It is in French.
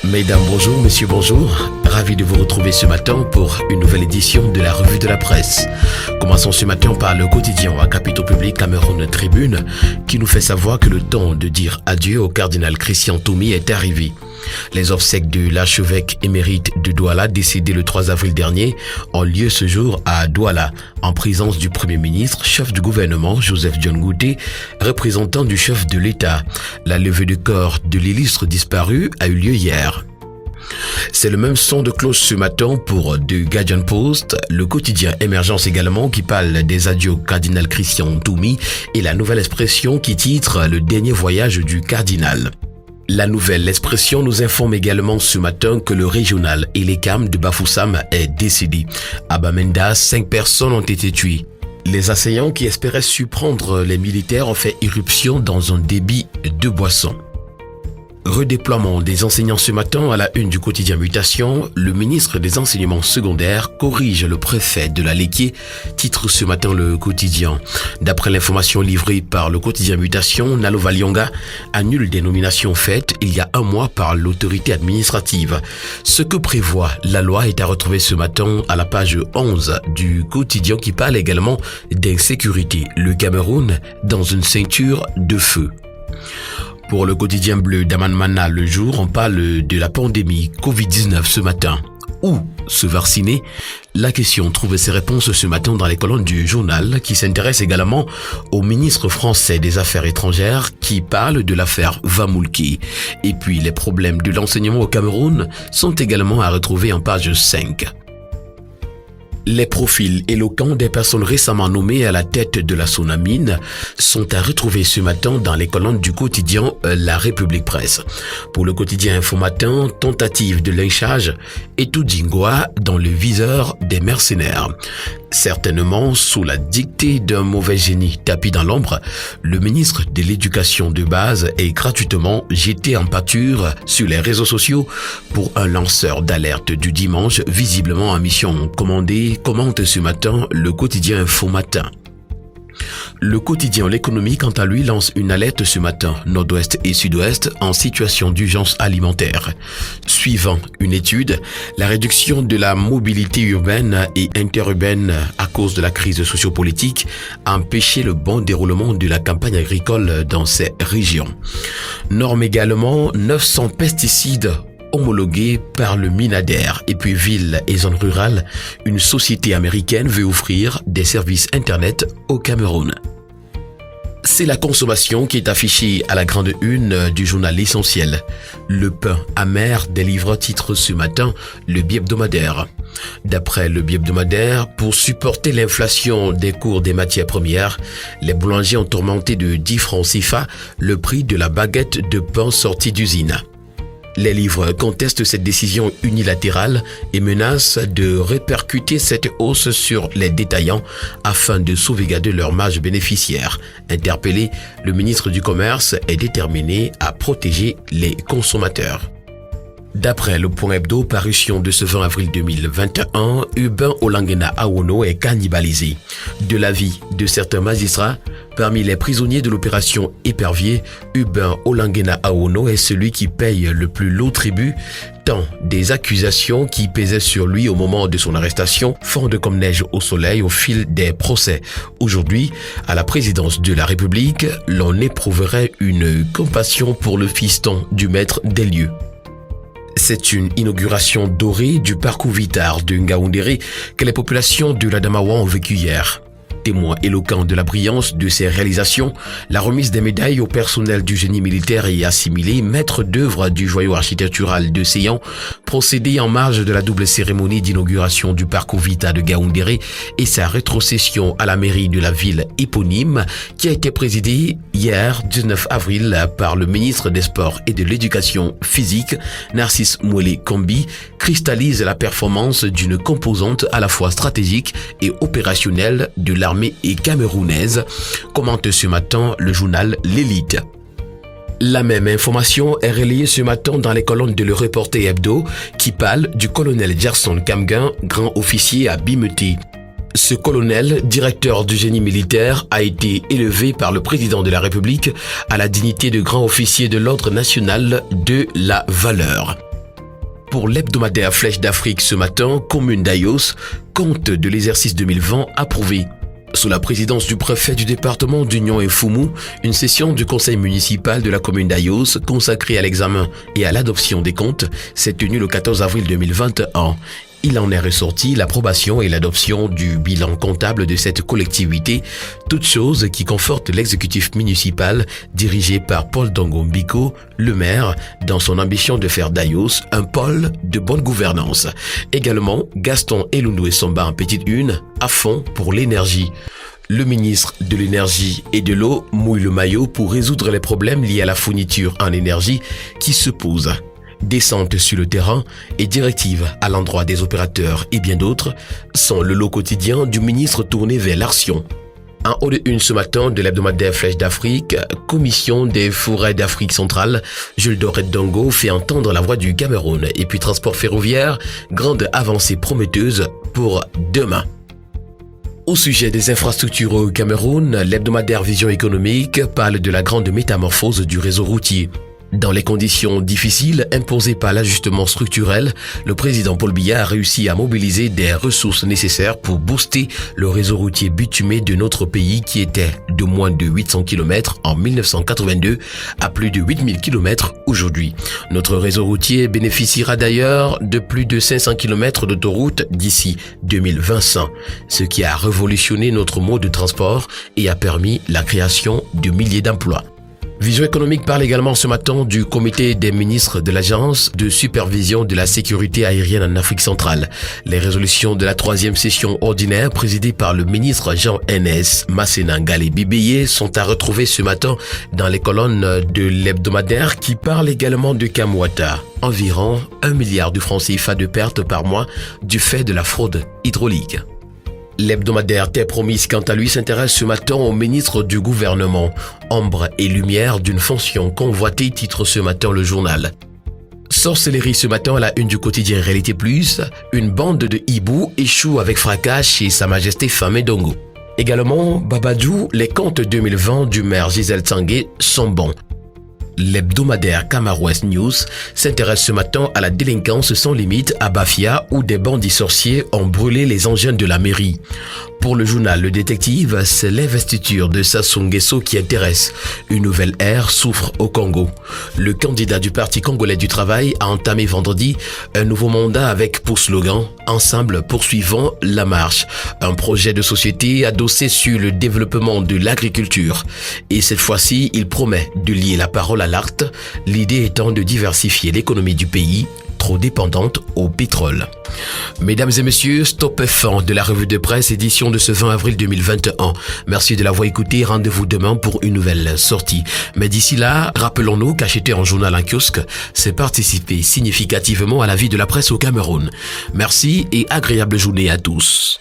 Mesdames, bonjour, messieurs, bonjour. Ravi de vous retrouver ce matin pour une nouvelle édition de la Revue de la Presse. Commençons ce matin par le quotidien à Capitaux Public Cameroun Tribune qui nous fait savoir que le temps de dire adieu au cardinal Christian Toumi est arrivé. Les obsèques de l'archevêque émérite de Douala, décédé le 3 avril dernier, ont lieu ce jour à Douala, en présence du Premier ministre, chef du gouvernement Joseph John Ngouté, représentant du chef de l'État. La levée de corps de l'illustre disparu a eu lieu hier. C'est le même son de cloche ce matin pour The Guardian Post, le quotidien Émergence également qui parle des adieux au cardinal Christian Toumi et la nouvelle expression qui titre Le dernier voyage du cardinal. La nouvelle expression nous informe également ce matin que le régional Elekam de Bafoussam est décédé. À Bamenda, 5 personnes ont été tuées. Les assaillants qui espéraient surprendre les militaires ont fait irruption dans un débit de boissons. Redéploiement des enseignants ce matin à la une du quotidien Mutation, le ministre des enseignements secondaires corrige le préfet de la Léquier, titre ce matin le quotidien. D'après l'information livrée par le quotidien Mutation, Nalo Valionga annule des nominations faites il y a un mois par l'autorité administrative. Ce que prévoit la loi est à retrouver ce matin à la page 11 du quotidien qui parle également d'insécurité. Le Cameroun dans une ceinture de feu. Pour le quotidien bleu d'Amanmana le jour, on parle de la pandémie Covid-19 ce matin. Où se vacciner? La question trouve ses réponses ce matin dans les colonnes du journal qui s'intéresse également au ministre français des Affaires étrangères qui parle de l'affaire Vamoulki. Et puis les problèmes de l'enseignement au Cameroun sont également à retrouver en page 5. Les profils éloquents des personnes récemment nommées à la tête de la Sonamine sont à retrouver ce matin dans les colonnes du quotidien La République Presse. Pour le quotidien Info Matin, tentative de lynchage et Toudingwa dans le viseur des mercenaires. Certainement sous la dictée d'un mauvais génie tapis dans l'ombre, le ministre de l'Éducation de base est gratuitement jeté en pâture sur les réseaux sociaux pour un lanceur d'alerte du dimanche visiblement en mission commandée, commente ce matin le quotidien Info Matin. Le quotidien L'économie, quant à lui, lance une alerte ce matin, nord-ouest et sud-ouest, en situation d'urgence alimentaire. Suivant une étude, la réduction de la mobilité urbaine et interurbaine à cause de la crise sociopolitique a empêché le bon déroulement de la campagne agricole dans ces régions. Norme également 900 pesticides homologué par le Minader. Et puis ville et zone rurale, une société américaine veut offrir des services internet au Cameroun. C'est la consommation qui est affichée à la grande une du journal L'Essentiel. Le pain amer des livres titre ce matin le bi-hebdomadaire. D'après le bi-hebdomadaire, pour supporter l'inflation des cours des matières premières, les boulangers ont augmenté de 10 francs CFA le prix de la baguette de pain sortie d'usine. Les livres contestent cette décision unilatérale et menacent de répercuter cette hausse sur les détaillants afin de sauvegarder leur marge bénéficiaire. Interpellé, le ministre du Commerce est déterminé à protéger les consommateurs. D'après le Point Hebdo, parution de ce 20 avril 2021, Hubin Olangena Awono est cannibalisé. De l'avis de certains magistrats, parmi les prisonniers de l'opération Épervier, Hubin Olangena Awono est celui qui paye le plus lourd tribut, tant des accusations qui pesaient sur lui au moment de son arrestation fondent comme neige au soleil au fil des procès. Aujourd'hui, à la présidence de la République, l'on éprouverait une compassion pour le fiston du maître des lieux. C'est une inauguration dorée du parcours Vitar de Ngaoundéré que les populations de l'Adamawa ont vécu hier. Témoin éloquent de la brillance de ses réalisations, la remise des médailles au personnel du génie militaire et assimilé, maître d'œuvre du joyau architectural de Séyan, procédé en marge de la double cérémonie d'inauguration du parcours Vita de Ngaoundéré et sa rétrocession à la mairie de la ville éponyme qui a été présidée hier 19 avril par le ministre des Sports et de l'Éducation physique, Narcisse Mouélé Kombi, cristallise la performance d'une composante à la fois stratégique et opérationnelle de l'armée camerounaise, commente ce matin le journal L'Élite. La même information est relayée ce matin dans les colonnes de Le Reporter Hebdo qui parle du colonel Gerson Kamgan, grand officier à Bimeti. Ce colonel, directeur du génie militaire, a été élevé par le président de la République à la dignité de grand officier de l'ordre national de la valeur. Pour l'hebdomadaire Flèche d'Afrique ce matin, commune d'Ayos, compte de l'exercice 2020 approuvé. Sous la présidence du préfet du département d'Union et Foumou, une session du conseil municipal de la commune d'Ayos consacrée à l'examen et à l'adoption des comptes s'est tenue le 14 avril 2021. Il en est ressorti l'approbation et l'adoption du bilan comptable de cette collectivité, toutes choses qui confortent l'exécutif municipal dirigé par Paul Dongo-Mbiko, le maire, dans son ambition de faire d'Ayos un pôle de bonne gouvernance. Également, Gaston Elundou Samba en petite une, à fond pour l'énergie. Le ministre de l'Énergie et de l'Eau mouille le maillot pour résoudre les problèmes liés à la fourniture en énergie qui se posent. Descente sur le terrain et directives à l'endroit des opérateurs et bien d'autres sont le lot quotidien du ministre tourné vers l'action. En haut de une ce matin de l'hebdomadaire Flèche d'Afrique, Commission des forêts d'Afrique centrale, Jules Doré Dongo fait entendre la voix du Cameroun et puis transport ferroviaire, grande avancée prometteuse pour demain. Au sujet des infrastructures au Cameroun, l'hebdomadaire Vision économique parle de la grande métamorphose du réseau routier. Dans les conditions difficiles imposées par l'ajustement structurel, le président Paul Biya a réussi à mobiliser des ressources nécessaires pour booster le réseau routier bitumé de notre pays qui était de moins de 800 km en 1982 à plus de 8000 km aujourd'hui. Notre réseau routier bénéficiera d'ailleurs de plus de 500 km d'autoroute d'ici 2025, ce qui a révolutionné notre mode de transport et a permis la création de milliers d'emplois. Vision économique parle également ce matin du comité des ministres de l'Agence de supervision de la sécurité aérienne en Afrique centrale. Les résolutions de la 3e session ordinaire présidée par le ministre Jean-N.S. Masséna-Ngalé Bibeye sont à retrouver ce matin dans les colonnes de l'hebdomadaire qui parle également de Kamwata. Environ 1 milliard de francs CFA de pertes par mois du fait de la fraude hydraulique. L'hebdomadaire Terre Promise, quant à lui, s'intéresse ce matin au ministre du gouvernement. Ombre et lumière d'une fonction convoitée, titre ce matin le journal. Sorcellerie ce matin à la une du quotidien Réalité Plus, une bande de hiboux échoue avec fracas chez Sa Majesté Famé Dongo. Également, Babadjou, les comptes 2020 du maire Gisèle Tanguay sont bons. L'hebdomadaire Camarouest News s'intéresse ce matin à la délinquance sans limite à Bafia où des bandits sorciers ont brûlé les engins de la mairie. Pour le journal Le Détective, c'est l'investiture de Sassou Nguesso qui intéresse. Une nouvelle ère souffre au Congo. Le candidat du Parti congolais du travail a entamé vendredi un nouveau mandat avec pour slogan « Ensemble poursuivons la marche », un projet de société adossé sur le développement de l'agriculture. Et cette fois-ci, il promet de lier la parole à l'acte, l'idée étant de diversifier l'économie du pays, trop dépendante au pétrole. Mesdames et messieurs, stop F1 de la revue de presse édition de ce 20 avril 2021. Merci de l'avoir écouté, rendez-vous demain pour une nouvelle sortie. Mais d'ici là, rappelons-nous qu'acheter un journal en kiosque, c'est participer significativement à la vie de la presse au Cameroun. Merci et agréable journée à tous.